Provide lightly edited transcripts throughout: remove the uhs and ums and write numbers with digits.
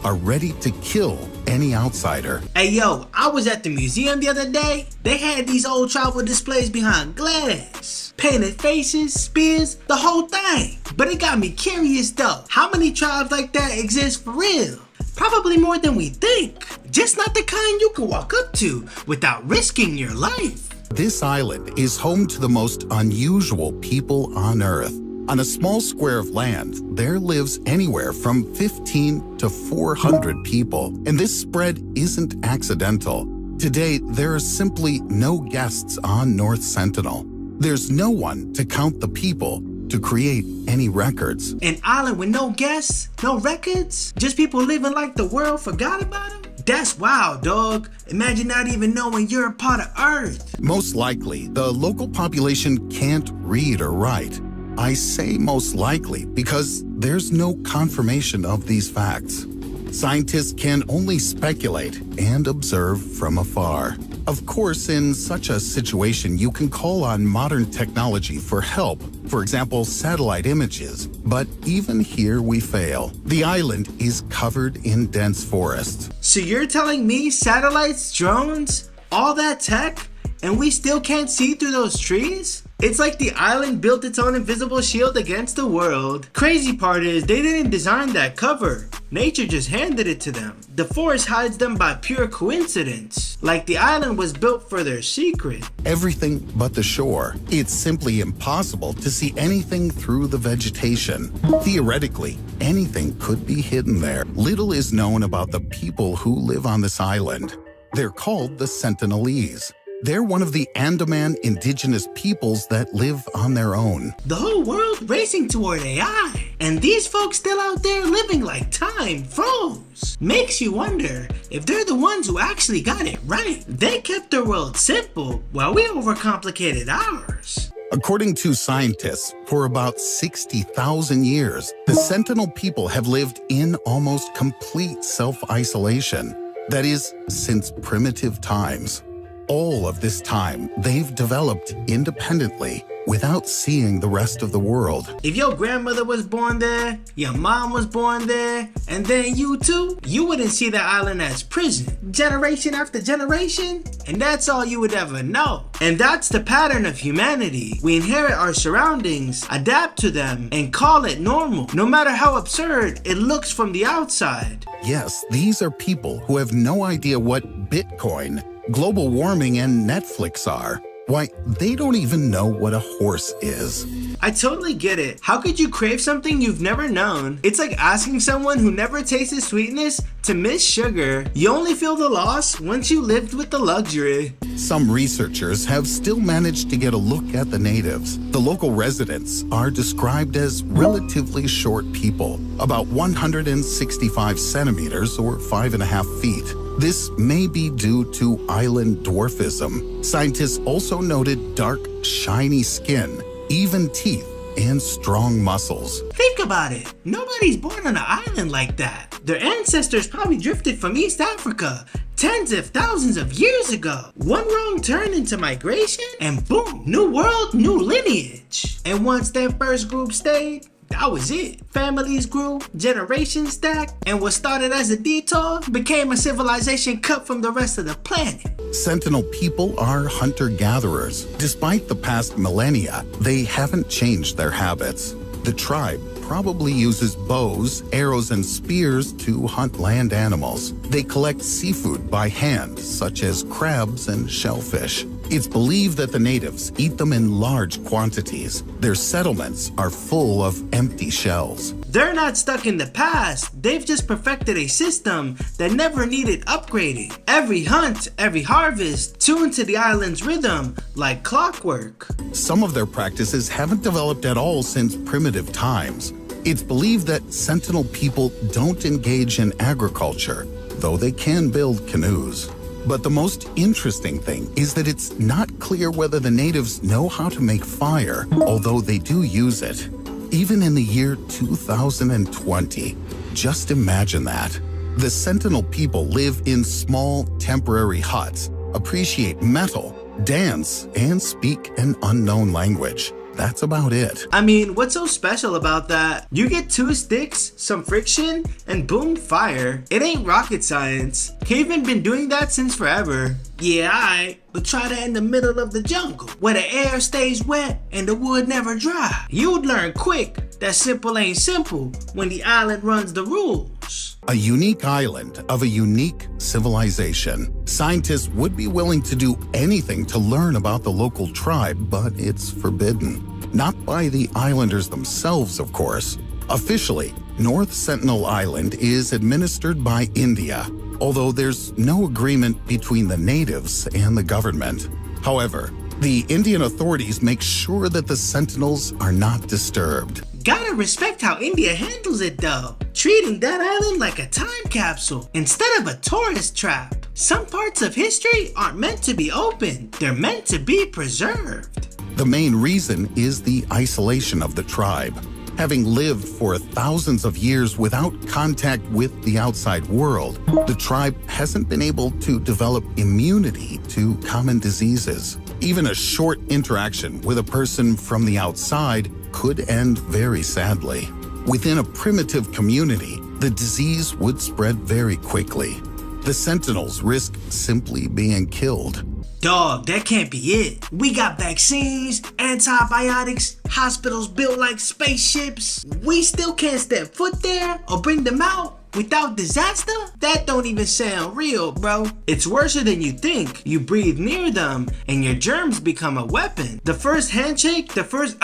are ready to kill any outsider. Hey yo, I was at the museum the other day. They had these old travel displays behind glass. Painted faces, spears, the whole thing. But it got me curious though. How many tribes like that exist for real? Probably more than we think. Just not the kind you can walk up to without risking your life. This island is home to the most unusual people on Earth. On a small square of land, there lives anywhere from 15 to 400 people, and this spread isn't accidental. Today, there are simply no guests on North Sentinel. There's no one to count the people, to create any records. An island with no guests, no records, just people living like the world forgot about them? That's wild, dog. Imagine not even knowing you're a part of Earth. Most likely, the local population can't read or write. I say most likely because there's no confirmation of these facts. Scientists can only speculate and observe from afar. Of course, in such a situation, you can call on modern technology for help, for example, satellite images. But even here we fail. The island is covered in dense forests. So you're telling me satellites, drones, all that tech, and we still can't see through those trees? It's like the island built its own invisible shield against the world. Crazy part is they didn't design that cover. Nature just handed it to them. The forest hides them by pure coincidence. Like the island was built for their secret. Everything but the shore. It's simply impossible to see anything through the vegetation. Theoretically, anything could be hidden there. Little is known about the people who live on this island. They're called the Sentinelese. They're one of the Andaman indigenous peoples that live on their own. The whole world racing toward AI, and these folks still out there living like time froze. Makes you wonder if they're the ones who actually got it right. They kept their world simple while we overcomplicated ours. According to scientists, for about 60,000 years, the Sentinel people have lived in almost complete self-isolation. That is, since primitive times. All of this time, they've developed independently without seeing the rest of the world. If your grandmother was born there, your mom was born there, and then you too, you wouldn't see the island as prison. Generation after generation, and that's all you would ever know. And that's the pattern of humanity. We inherit our surroundings, adapt to them, and call it normal, no matter how absurd it looks from the outside. Yes, these are people who have no idea what Bitcoin, global warming, and Netflix are. Why, they don't even know what a horse is. I totally get it. How could you crave something you've never known? It's like asking someone who never tasted sweetness to miss sugar. You only feel the loss once you lived with the luxury. Some researchers have still managed to get a look at the natives. The local residents are described as relatively short people, about 165 centimeters or 5.5 feet. This may be due to island dwarfism. Scientists also noted dark, shiny skin, even teeth, and strong muscles. Think about it. Nobody's born on an island like that. Their ancestors probably drifted from East Africa tens of thousands of years ago. One wrong turn into migration, and boom, new world, new lineage. And once that first group stayed, that was it. Families grew, generations stacked, and what started as a detour became a civilization cut from the rest of the planet. Sentinel people are hunter-gatherers. Despite the past millennia, they haven't changed their habits. The tribe probably uses bows, arrows, and spears to hunt land animals. They collect seafood by hand, such as crabs and shellfish. It's believed that the natives eat them in large quantities. Their settlements are full of empty shells. They're not stuck in the past. They've just perfected a system that never needed upgrading. Every hunt, every harvest, tuned to the island's rhythm like clockwork. Some of their practices haven't developed at all since primitive times. It's believed that Sentinel people don't engage in agriculture, though they can build canoes. But the most interesting thing is that it's not clear whether the natives know how to make fire, although they do use it. Even in the year 2020, just imagine that. The Sentinel people live in small, temporary huts, appreciate metal, dance, and speak an unknown language. that's about it. I mean, what's so special about that? You get 2 sticks, some friction, and boom, fire. It ain't rocket science. Cavemen been doing that since forever. Yeah, alright, but try that in the middle of the jungle, where the air stays wet and the wood never dry. You'd learn quick that simple ain't simple when the island runs the rules. A unique island of a unique civilization. Scientists would be willing to do anything to learn about the local tribe, but it's forbidden. Not by the islanders themselves, of course. Officially, North Sentinel Island is administered by India, although there's no agreement between the natives and the government. However, the Indian authorities make sure that the Sentinels are not disturbed. Gotta respect how India handles it though, treating that island like a time capsule instead of a tourist trap. Some parts of history aren't meant to be open, they're meant to be preserved. The main reason is the isolation of the tribe. Having lived for thousands of years without contact with the outside world, the tribe hasn't been able to develop immunity to common diseases. Even a short interaction with a person from the outside could end very sadly. Within a primitive community, the disease would spread very quickly. The Sentinels risk simply being killed. Dog, that can't be it. We got vaccines, antibiotics, hospitals built like spaceships. We still can't step foot there or bring them out without disaster? That don't even sound real, bro. It's worse than you think. You breathe near them and your germs become a weapon. The first handshake, the first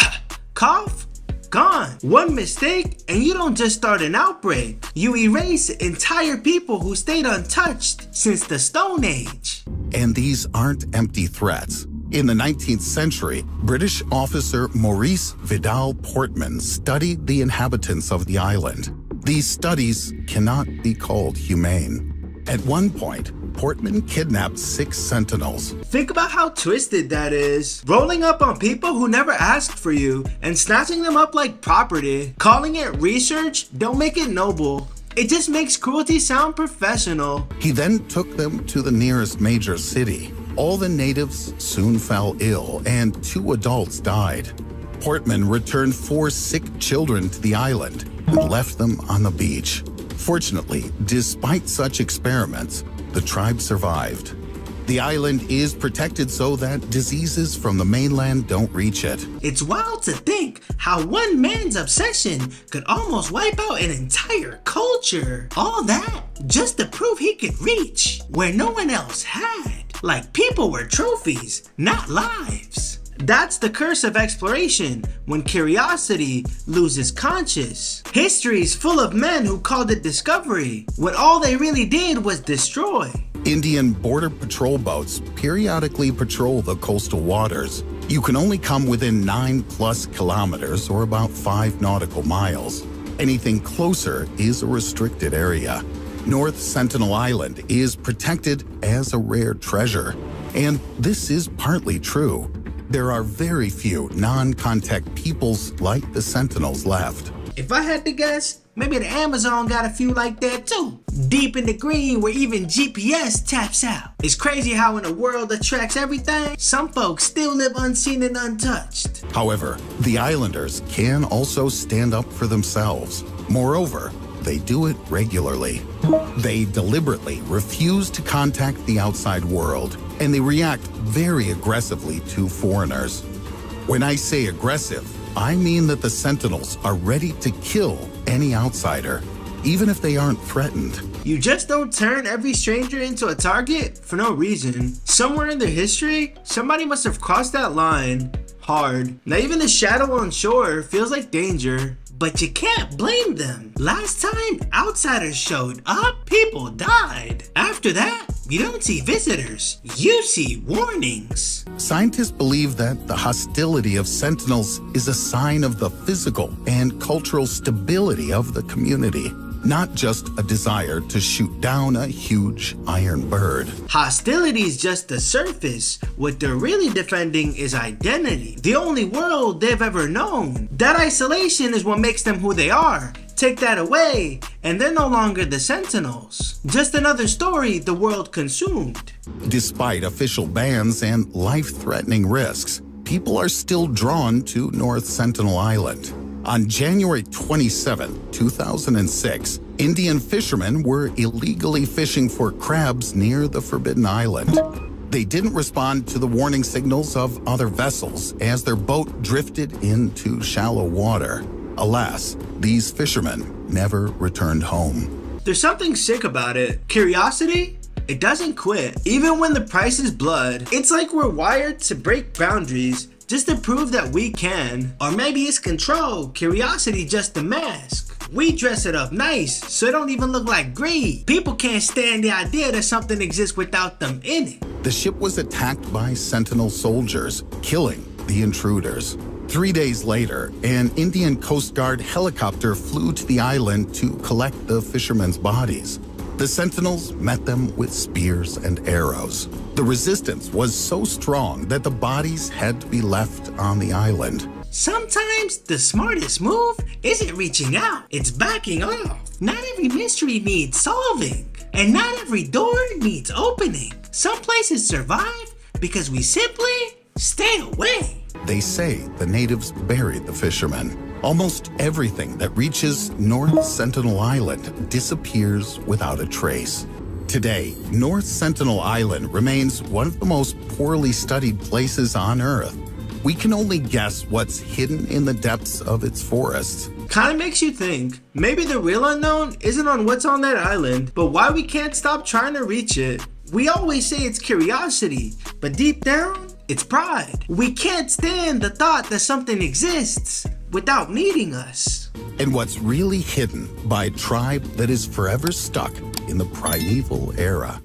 cough, gone. One mistake and you don't just start an outbreak. You erase entire people who stayed untouched since the Stone Age. And these aren't empty threats. In the 19th century, British officer Maurice Vidal Portman studied the inhabitants of the island. These studies cannot be called humane. At one point, Portman kidnapped 6 Sentinels. Think about how twisted that is. Rolling up on people who never asked for you and snatching them up like property. Calling it research don't make it noble. It just makes cruelty sound professional. He then took them to the nearest major city. All the natives soon fell ill and 2 adults died. Portman returned 4 sick children to the island and left them on the beach. Fortunately, despite such experiments, the tribe survived. The island is protected so that diseases from the mainland don't reach it. It's wild to think how one man's obsession could almost wipe out an entire culture. All that just to prove he could reach where no one else had. Like people were trophies, not lives. That's the curse of exploration, when curiosity loses conscience. History's full of men who called it discovery, when all they really did was destroy. Indian border patrol boats periodically patrol the coastal waters. You can only come within 9+ kilometers or about 5 nautical miles. Anything closer is a restricted area. North Sentinel Island is protected as a rare treasure. And this is partly true. There are very few non-contact peoples like the Sentinels left. If I had to guess, maybe the Amazon got a few like that too. Deep in the green where even GPS taps out. It's crazy how in a world that tracks everything, some folks still live unseen and untouched. However, the islanders can also stand up for themselves. Moreover, they do it regularly. They deliberately refuse to contact the outside world, and they react very aggressively to foreigners. When I say aggressive, I mean that the Sentinels are ready to kill any outsider, even if they aren't threatened. You just don't turn every stranger into a target for no reason. Somewhere in their history, somebody must have crossed that line hard. Now even the shadow on shore feels like danger. But you can't blame them. Last time outsiders showed up, people died. After that, you don't see visitors, you see warnings. Scientists believe that the hostility of Sentinels is a sign of the physical and cultural stability of the community, not just a desire to shoot down a huge iron bird. Hostility is just the surface. What they're really defending is identity, the only world they've ever known. That isolation is what makes them who they are. Take that away, and they're no longer the Sentinels. Just another story the world consumed. Despite official bans and life-threatening risks, people are still drawn to North Sentinel Island. On January 27, 2006, Indian fishermen were illegally fishing for crabs near the Forbidden Island. They didn't respond to the warning signals of other vessels as their boat drifted into shallow water. Alas, these fishermen never returned home. There's something sick about it. Curiosity? It doesn't quit. Even when the price is blood, it's like we're wired to break boundaries just to prove that we can. Or maybe it's control. Curiosity just a mask. We dress it up nice so it don't even look like greed. People can't stand the idea that something exists without them in it. The ship was attacked by Sentinel soldiers, killing the intruders. 3 days later, an Indian Coast Guard helicopter flew to the island to collect the fishermen's bodies. The Sentinels met them with spears and arrows. The resistance was so strong that the bodies had to be left on the island. Sometimes the smartest move isn't reaching out, it's backing off. Not every mystery needs solving, and not every door needs opening. Some places survive because we simply stay away. They say the natives buried the fishermen. Almost everything that reaches North Sentinel Island disappears without a trace. Today, North Sentinel Island remains one of the most poorly studied places on Earth. We can only guess what's hidden in the depths of its forests. Kinda makes you think, maybe the real unknown isn't on what's on that island, but why we can't stop trying to reach it. We always say it's curiosity, but deep down, it's pride. We can't stand the thought that something exists without needing us. And what's really hidden by a tribe that is forever stuck in the primeval era.